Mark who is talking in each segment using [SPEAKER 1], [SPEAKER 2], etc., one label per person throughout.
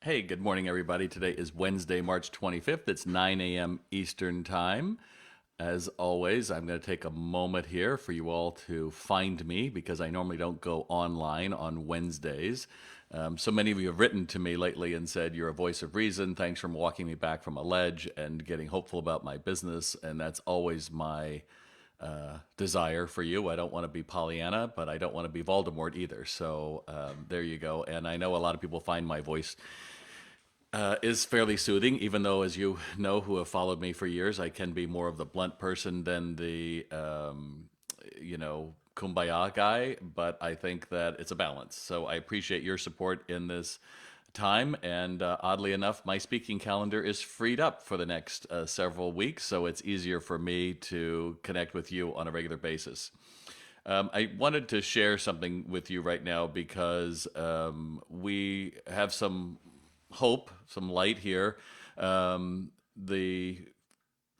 [SPEAKER 1] Hey, good morning, everybody. Today is Wednesday, March 25th. It's 9 a.m. Eastern Time. As always, I'm going to take a moment here for you all to find me because I normally don't go online on Wednesdays. So many of you have written to me lately and said, "You're a voice of reason. Thanks for walking me back from a ledge and getting hopeful about my business." And that's always my desire for you. I don't want to be Pollyanna, but I don't want to be Voldemort either. So there you go. And I know a lot of people find my voice is fairly soothing, even though, as you know, who have followed me for years, I can be more of the blunt person than the, kumbaya guy. But I think that it's a balance. So I appreciate your support in this time. And oddly enough, my speaking calendar is freed up for the next several weeks. So it's easier for me to connect with you on a regular basis. I wanted to share something with you right now because we have some hope, some light here. The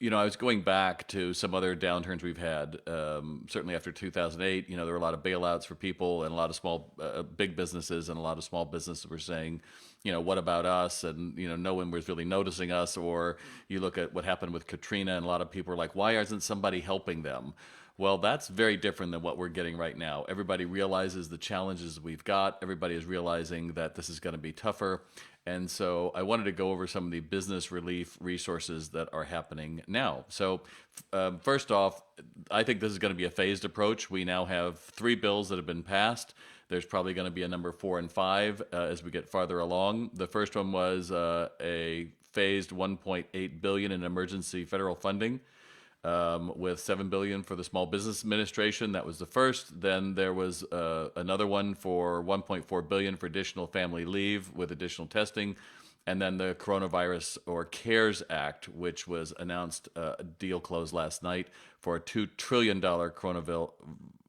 [SPEAKER 1] I was going back to some other downturns we've had. Certainly after 2008, there were a lot of bailouts for people and a lot of small, big businesses, and a lot of small businesses were saying, what about us? And no one was really noticing us. Or you look at what happened with Katrina, and a lot of people are like, why isn't somebody helping them? Well, that's very different than what we're getting right now. Everybody realizes the challenges we've got. Everybody is realizing that this is going to be tougher. And so I wanted to go over some of the business relief resources that are happening now. So, first off, I think this is going to be a phased approach. We now have three bills that have been passed. There's probably going to be a number 4 and 5 as we get farther along. The first one was a phased 1.8 billion in emergency federal funding with 7 billion for the Small Business Administration. That was the first. Then there was another one for 1.4 billion for additional family leave with additional testing, and then the coronavirus or CARES Act, which was announced, a deal closed last night for a $2 trillion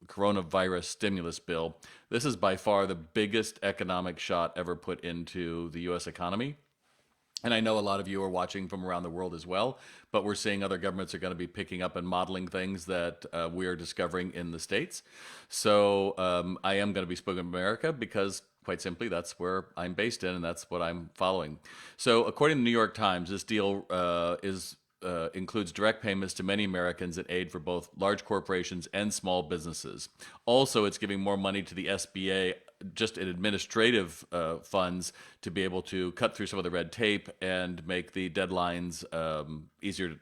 [SPEAKER 1] coronavirus stimulus bill. This is by far the biggest economic shot ever put into the U.S. economy. And I know a lot of you are watching from around the world as well, but we're seeing other governments are going to be picking up and modeling things that we are discovering in the States. So I am going to be speaking of America because, quite simply, that's where I'm based in and that's what I'm following. So according to the New York Times, this deal includes direct payments to many Americans in aid for both large corporations and small businesses. Also, it's giving more money to the SBA just in administrative funds to be able to cut through some of the red tape and make the deadlines easier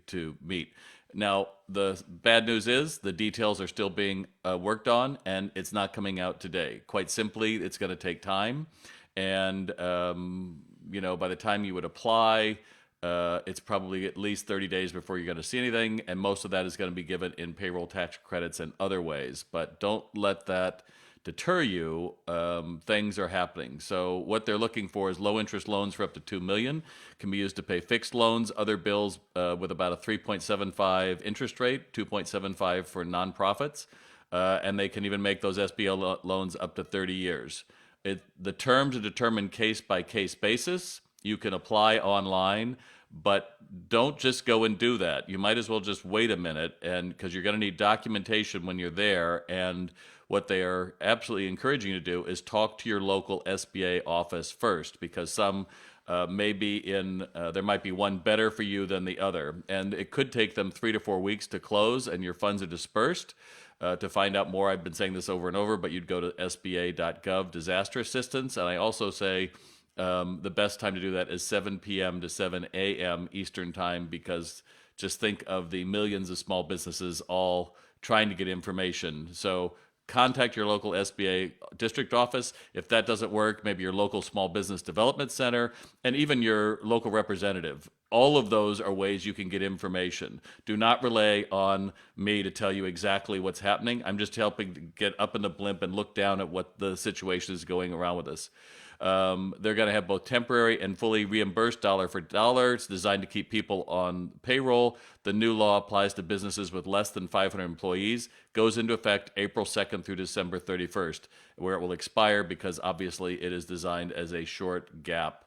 [SPEAKER 1] to meet. Now, the bad news is the details are still being worked on, and it's not coming out today. Quite simply, it's going to take time. And, by the time you would apply, it's probably at least 30 days before you're going to see anything, and most of that is going to be given in payroll tax credits and other ways. But don't let that deter you. Things are happening. So what they're looking for is low interest loans for up to 2 million can be used to pay fixed loans, other bills with about a 3.75 interest rate, 2.75 for nonprofits, and they can even make those SBL loans up to 30 years. The terms are determined case by case basis. You can apply online, but don't just go and do that. You might as well just wait a minute, and because you're going to need documentation when you're there. And what they are absolutely encouraging you to do is talk to your local SBA office first, because some there might be one better for you than the other, and it could take them 3 to 4 weeks to close, and your funds are dispersed. To find out more, I've been saying this over and over, but you'd go to sba.gov disaster assistance, and I also say the best time to do that is 7 p.m. to 7 a.m. Eastern Time, because just think of the millions of small businesses all trying to get information. So contact your local SBA district office. If that doesn't work, maybe your local small business development center, and even your local representative. All of those are ways you can get information. Do not rely on me to tell you exactly what's happening. I'm just helping to get up in the blimp and look down at what the situation is going around with us. They're going to have both temporary and fully reimbursed dollar for dollar. It's designed to keep people on payroll. The new law applies to businesses with less than 500 employees, goes into effect April 2nd through December 31st, where it will expire because obviously it is designed as a short gap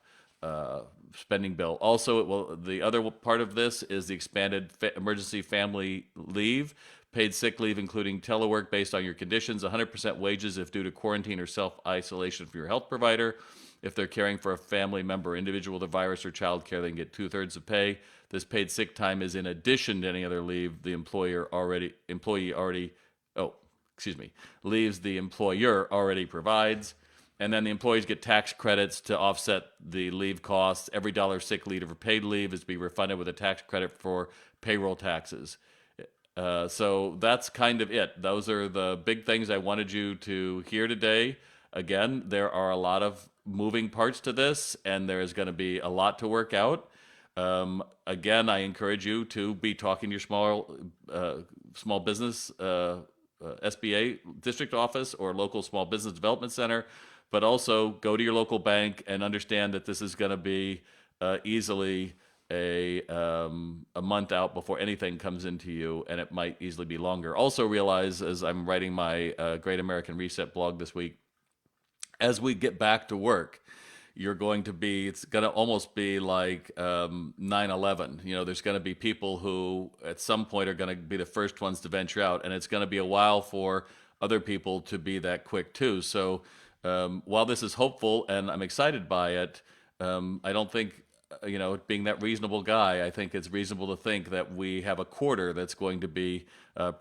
[SPEAKER 1] spending bill. Also, the other part of this is the expanded emergency family leave. Paid sick leave, including telework based on your conditions, 100% wages if due to quarantine or self-isolation from your health provider. If they're caring for a family member, individual with a virus or child care, they can get 2/3 of pay. This paid sick time is in addition to any other leave the employee already, oh, excuse me, leaves the employer already provides. And then the employees get tax credits to offset the leave costs. Every dollar sick leave or paid leave is to be refunded with a tax credit for payroll taxes. So that's kind of it. Those are the big things I wanted you to hear today. Again, there are a lot of moving parts to this, and there is going to be a lot to work out. Again, I encourage you to be talking to your small business SBA district office or local small business development center, but also go to your local bank and understand that this is going to be easily a month out before anything comes into you, and it might easily be longer. Also realize, as I'm writing my Great American Reset blog this week, as we get back to work, it's going to almost be like 9/11. There's going to be people who at some point are going to be the first ones to venture out, and it's going to be a while for other people to be that quick too. So while this is hopeful and I'm excited by it, I don't think, being that reasonable guy, I think it's reasonable to think that we have a quarter that's going to be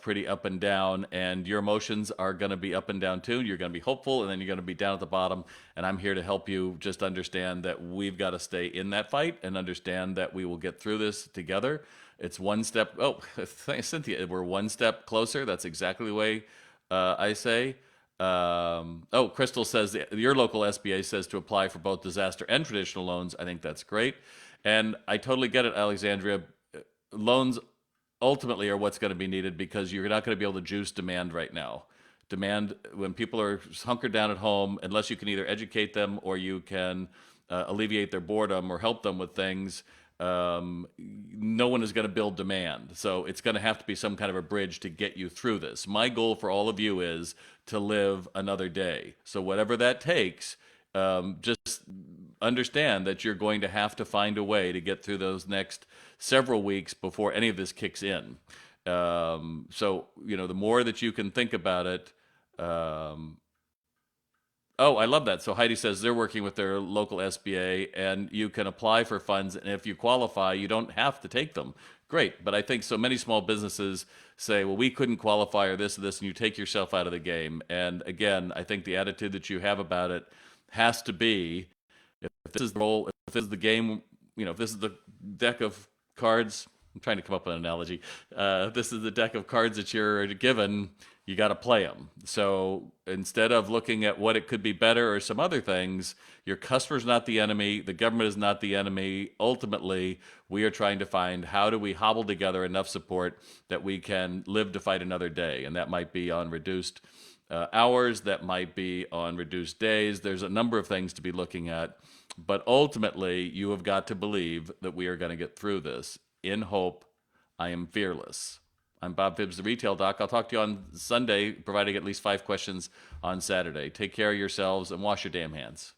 [SPEAKER 1] pretty up and down, and your emotions are going to be up and down too. You're going to be hopeful, and then you're going to be down at the bottom. And I'm here to help you just understand that we've got to stay in that fight and understand that we will get through this together. It's one step. Oh, Cynthia, we're one step closer. That's exactly the way I say. Crystal says your local SBA says to apply for both disaster and traditional loans. I think that's great. And I totally get it, Alexandria. Loans ultimately are what's going to be needed because you're not going to be able to juice demand right now. Demand, when people are hunkered down at home, unless you can either educate them or you can alleviate their boredom or help them with things, no one is going to build demand. So it's going to have to be some kind of a bridge to get you through this. My goal for all of you is to live another day. So whatever that takes, just understand that you're going to have to find a way to get through those next several weeks before any of this kicks in. The more that you can think about it, oh, I love that. So Heidi says they're working with their local SBA and you can apply for funds. And if you qualify, you don't have to take them. Great. But I think so many small businesses say, well, we couldn't qualify or this, and you take yourself out of the game. And again, I think the attitude that you have about it has to be, if this is the role, if this is the game, if this is the deck of cards, I'm trying to come up with an analogy. If this is the deck of cards that you're given, you got to play them. So instead of looking at what it could be better or some other things, your customer's not the enemy, the government is not the enemy. Ultimately, we are trying to find how do we hobble together enough support that we can live to fight another day. And that might be on reduced hours, that might be on reduced days. There's a number of things to be looking at. But ultimately, you have got to believe that we are going to get through this. In hope, I am fearless. I'm Bob Phibbs, the Retail Doc. I'll talk to you on Sunday, providing at least 5 questions on Saturday. Take care of yourselves and wash your damn hands.